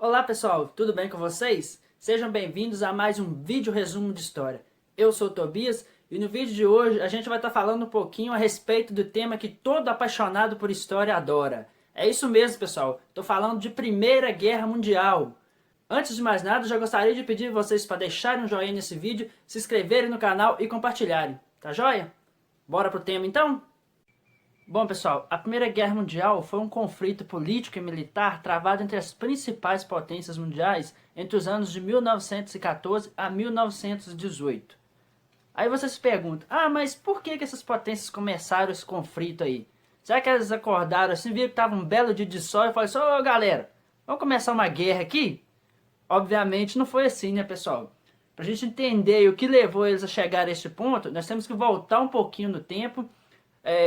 Olá pessoal, tudo bem com vocês? Sejam bem-vindos a mais um vídeo resumo de história. Eu sou o Tobias e no vídeo de hoje a gente vai estar falando um pouquinho a respeito do tema que todo apaixonado por história adora. É isso mesmo pessoal, estou falando de Primeira Guerra Mundial. Antes de mais nada, já gostaria de pedir vocês para deixarem um joinha nesse vídeo, se inscreverem no canal e compartilharem, tá joia? Bora pro tema então? Bom, pessoal, a Primeira Guerra Mundial foi um conflito político e militar travado entre as principais potências mundiais entre os anos de 1914 a 1918. Aí você se pergunta, mas por que essas potências começaram esse conflito aí? Será que elas acordaram assim, viram que estava um belo dia de sol e falaram assim, ô galera, vamos começar uma guerra aqui? Obviamente não foi assim, né, pessoal? Para a gente entender o que levou eles a chegar a este ponto, nós temos que voltar um pouquinho no tempo,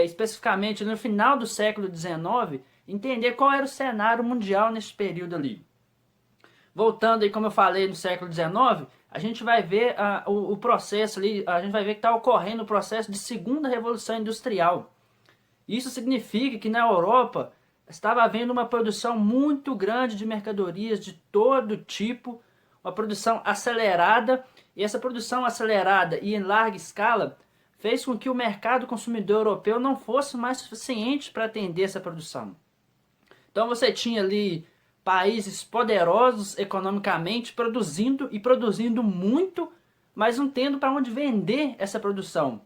especificamente no final do século XIX, entender qual era o cenário mundial nesse período ali. Voltando aí, como eu falei, no século XIX, a gente vai ver o processo ali, a gente vai ver que está ocorrendo o processo de segunda revolução industrial. Isso significa que na Europa estava havendo uma produção muito grande de mercadorias de todo tipo, uma produção acelerada, e essa produção acelerada e em larga escala fez com que o mercado consumidor europeu não fosse mais suficiente para atender essa produção. Então você tinha ali países poderosos economicamente produzindo e produzindo muito, mas não tendo para onde vender essa produção.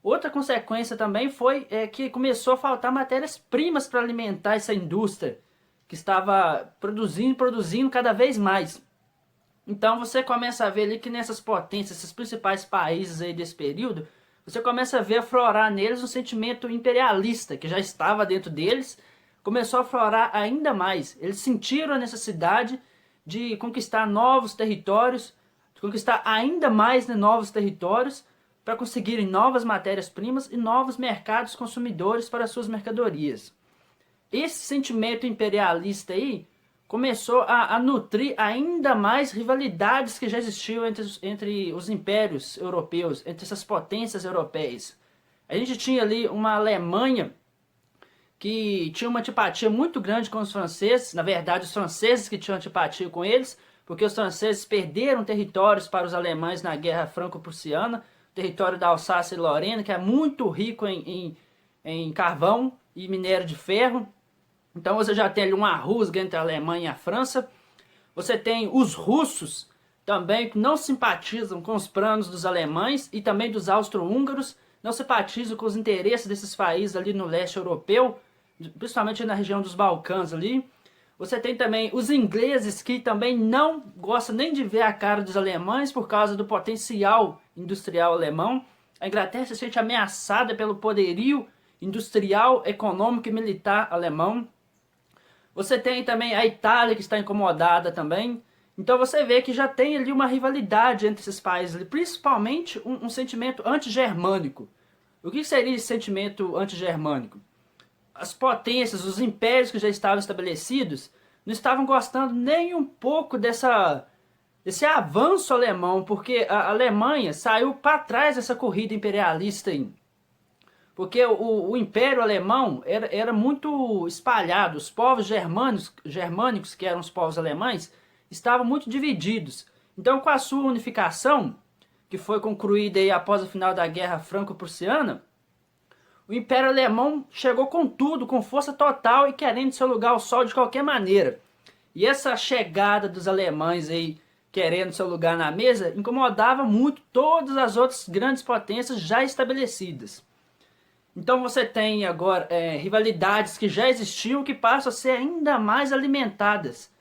Outra consequência também foi que começou a faltar matérias-primas para alimentar essa indústria que estava produzindo cada vez mais. Então você começa a ver ali que nessas potências, esses principais países aí desse período, você começa a ver aflorar neles um sentimento imperialista que já estava dentro deles, começou a aflorar ainda mais. Eles sentiram a necessidade de conquistar novos territórios, de conquistar ainda mais, né, novos territórios, para conseguirem novas matérias-primas e novos mercados consumidores para suas mercadorias. Esse sentimento imperialista aí começou a nutrir ainda mais rivalidades que já existiam entre os impérios europeus, entre essas potências europeias. A gente tinha ali uma Alemanha que tinha uma antipatia muito grande com os franceses, na verdade os franceses que tinham antipatia com eles, porque os franceses perderam territórios para os alemães na Guerra Franco-Prussiana, o território da Alsácia e Lorena, que é muito rico em carvão e minério de ferro. Então você já tem ali uma rusga entre a Alemanha e a França. Você tem os russos também que não simpatizam com os planos dos alemães e também dos austro-húngaros, não simpatizam com os interesses desses países ali no leste europeu, principalmente na região dos Balcãs ali. Você tem também os ingleses que também não gostam nem de ver a cara dos alemães por causa do potencial industrial alemão. A Inglaterra se sente ameaçada pelo poderio industrial, econômico e militar alemão. Você tem também a Itália que está incomodada também. Então você vê que já tem ali uma rivalidade entre esses países, principalmente um sentimento anti-germânico. O que seria esse sentimento anti-germânico? As potências, os impérios que já estavam estabelecidos, não estavam gostando nem um pouco desse avanço alemão, porque a Alemanha saiu para trás dessa corrida imperialista aí. Porque o Império Alemão era muito espalhado, os povos germânicos, que eram os povos alemães, estavam muito divididos. Então, com a sua unificação, que foi concluída aí após o final da Guerra Franco-Prussiana, o Império Alemão chegou com tudo, com força total e querendo seu lugar ao sol de qualquer maneira. E essa chegada dos alemães aí, querendo seu lugar na mesa, incomodava muito todas as outras grandes potências já estabelecidas. Então você tem agora rivalidades que já existiam que passam a ser ainda mais alimentadas.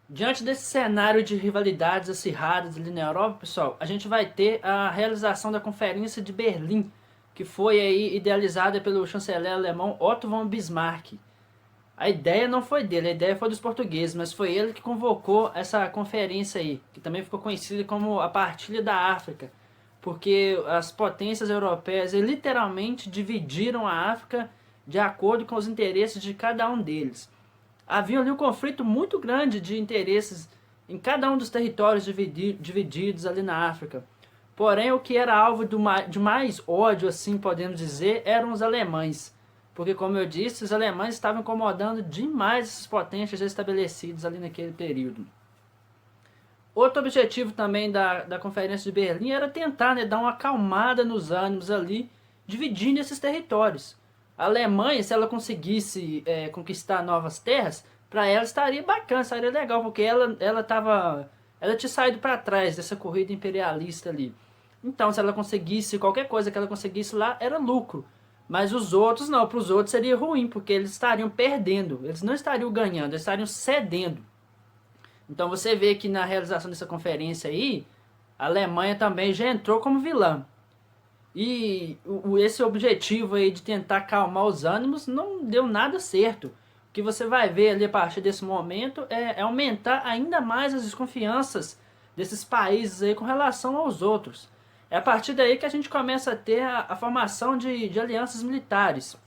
Diante desse cenário de rivalidades acirradas ali na Europa, pessoal, a gente vai ter a realização da Conferência de Berlim, que foi aí idealizada pelo chanceler alemão Otto von Bismarck. A ideia não foi dele, a ideia foi dos portugueses, mas foi ele que convocou essa conferência aí, que também ficou conhecida como a Partilha da África, porque as potências europeias literalmente dividiram a África de acordo com os interesses de cada um deles. Havia ali um conflito muito grande de interesses em cada um dos territórios divididos ali na África. Porém, o que era alvo de mais ódio, assim podemos dizer, eram os alemães. porque, como eu disse, os alemães estavam incomodando demais esses potentes estabelecidos ali naquele período. Outro objetivo também da Conferência de Berlim era tentar, né, dar uma acalmada nos ânimos ali, dividindo esses territórios. A Alemanha, se ela conseguisse conquistar novas terras, para ela estaria bacana, estaria legal, porque ela tinha saído para trás dessa corrida imperialista ali. Então, se ela conseguisse qualquer coisa que ela conseguisse lá, era lucro. Mas os outros não, para os outros seria ruim, porque eles estariam perdendo, eles não estariam ganhando, eles estariam cedendo. Então você vê que na realização dessa conferência aí, a Alemanha também já entrou como vilã. E esse objetivo aí de tentar acalmar os ânimos não deu nada certo. O que você vai ver ali a partir desse momento é aumentar ainda mais as desconfianças desses países aí com relação aos outros. É a partir daí que a gente começa a ter a formação de alianças militares.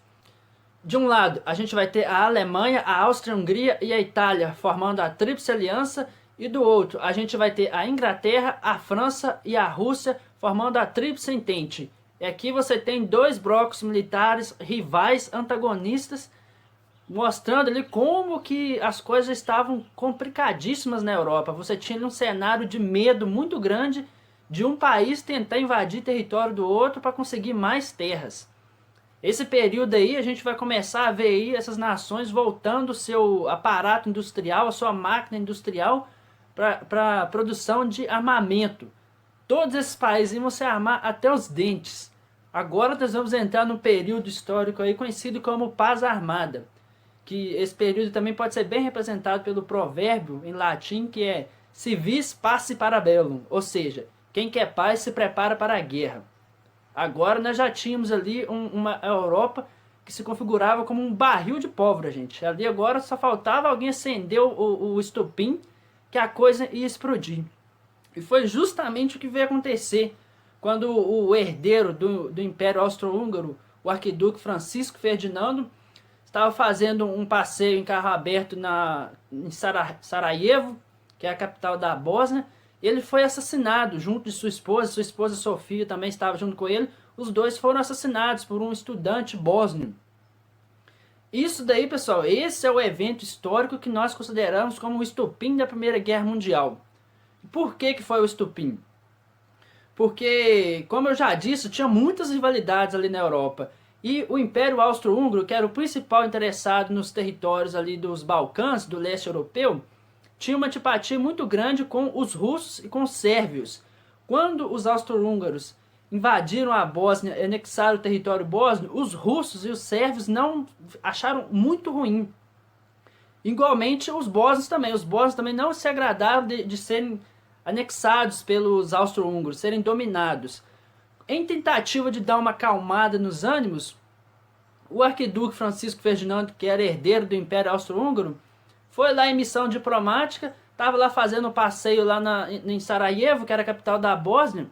De um lado, a gente vai ter a Alemanha, a Áustria, a Hungria e a Itália formando a Tríplice Aliança, e do outro, a gente vai ter a Inglaterra, a França e a Rússia formando a Tríplice Entente. E aqui você tem dois blocos militares rivais, antagonistas, mostrando ali como que as coisas estavam complicadíssimas na Europa. Você tinha um cenário de medo muito grande de um país tentar invadir território do outro para conseguir mais terras. Esse período aí a gente vai começar a ver aí essas nações voltando o seu aparato industrial, a sua máquina industrial para a produção de armamento. Todos esses países vão se armar até os dentes. Agora nós vamos entrar num período histórico aí conhecido como Paz Armada, que esse período também pode ser bem representado pelo provérbio em latim que é "si vis pace para bellum", ou seja, quem quer paz se prepara para a guerra. Agora nós já tínhamos ali uma Europa que se configurava como um barril de pólvora, gente. Ali agora só faltava alguém acender o estopim que a coisa ia explodir. E foi justamente o que veio acontecer quando o herdeiro do Império Austro-Húngaro, o arquiduque Francisco Ferdinando, estava fazendo um passeio em carro aberto em Sarajevo, que é a capital da Bósnia. Ele foi assassinado junto de sua esposa Sofia também estava junto com ele. Os dois foram assassinados por um estudante bósnio. Isso daí, pessoal, esse é o evento histórico que nós consideramos como o estopim da Primeira Guerra Mundial. Por que foi o estopim? Porque, como eu já disse, tinha muitas rivalidades ali na Europa. E o Império Austro-Húngaro, que era o principal interessado nos territórios ali dos Balcãs, do leste europeu, tinha uma antipatia muito grande com os russos e com os sérvios. Quando os austro-húngaros invadiram a Bósnia e anexaram o território bósnio, os russos e os sérvios não acharam muito ruim. Igualmente os bósnios também. Os bósnios também não se agradaram de serem anexados pelos austro-húngaros, serem dominados. Em tentativa de dar uma acalmada nos ânimos, o arquiduque Francisco Ferdinando, que era herdeiro do Império Austro-Húngaro, foi lá em missão diplomática, estava lá fazendo um passeio lá em Sarajevo, que era a capital da Bósnia,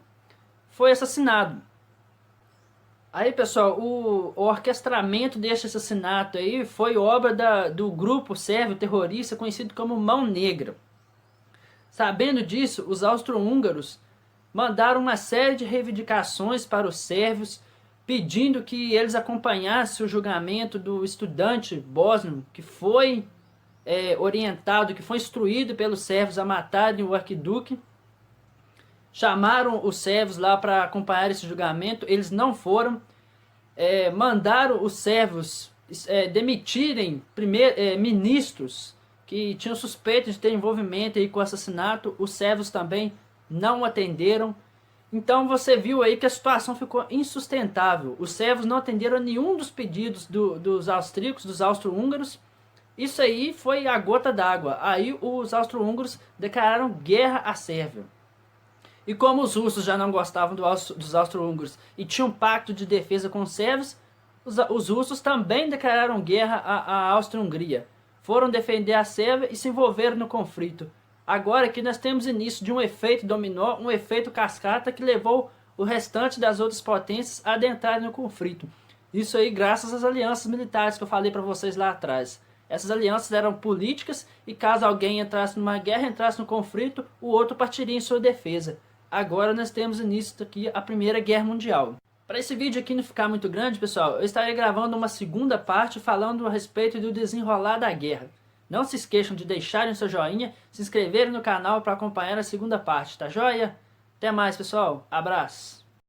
foi assassinado. Aí, pessoal, o orquestramento desse assassinato aí foi obra do grupo sérvio terrorista conhecido como Mão Negra. Sabendo disso, os austro-húngaros mandaram uma série de reivindicações para os sérvios, pedindo que eles acompanhassem o julgamento do estudante bósnio que foi orientado, que foi instruído pelos sérvios a matarem o arquiduque. Chamaram os sérvios lá para acompanhar esse julgamento, eles não foram. Mandaram os sérvios demitirem ministros que tinham suspeita de ter envolvimento aí com o assassinato. Os sérvios também não atenderam. Então você viu aí que a situação ficou insustentável. Os sérvios não atenderam a nenhum dos pedidos dos austríacos, dos austro-húngaros. Isso aí foi a gota d'água. Aí os austro-húngaros declararam guerra à Sérvia. E como os russos já não gostavam dos austro-húngaros e tinham um pacto de defesa com os sérvios, os russos também declararam guerra à Áustria-Hungria. Foram defender a Sérvia e se envolveram no conflito. Agora aqui nós temos início de um efeito dominó, um efeito cascata que levou o restante das outras potências a adentrarem no conflito. Isso aí graças às alianças militares que eu falei para vocês lá atrás. Essas alianças eram políticas e caso alguém entrasse numa guerra, entrasse no conflito, o outro partiria em sua defesa. Agora nós temos início aqui a Primeira Guerra Mundial. Para esse vídeo aqui não ficar muito grande, pessoal, eu estarei gravando uma segunda parte falando a respeito do desenrolar da guerra. Não se esqueçam de deixarem o seu joinha, se inscreverem no canal para acompanhar a segunda parte, tá joia? Até mais, pessoal. Abraço.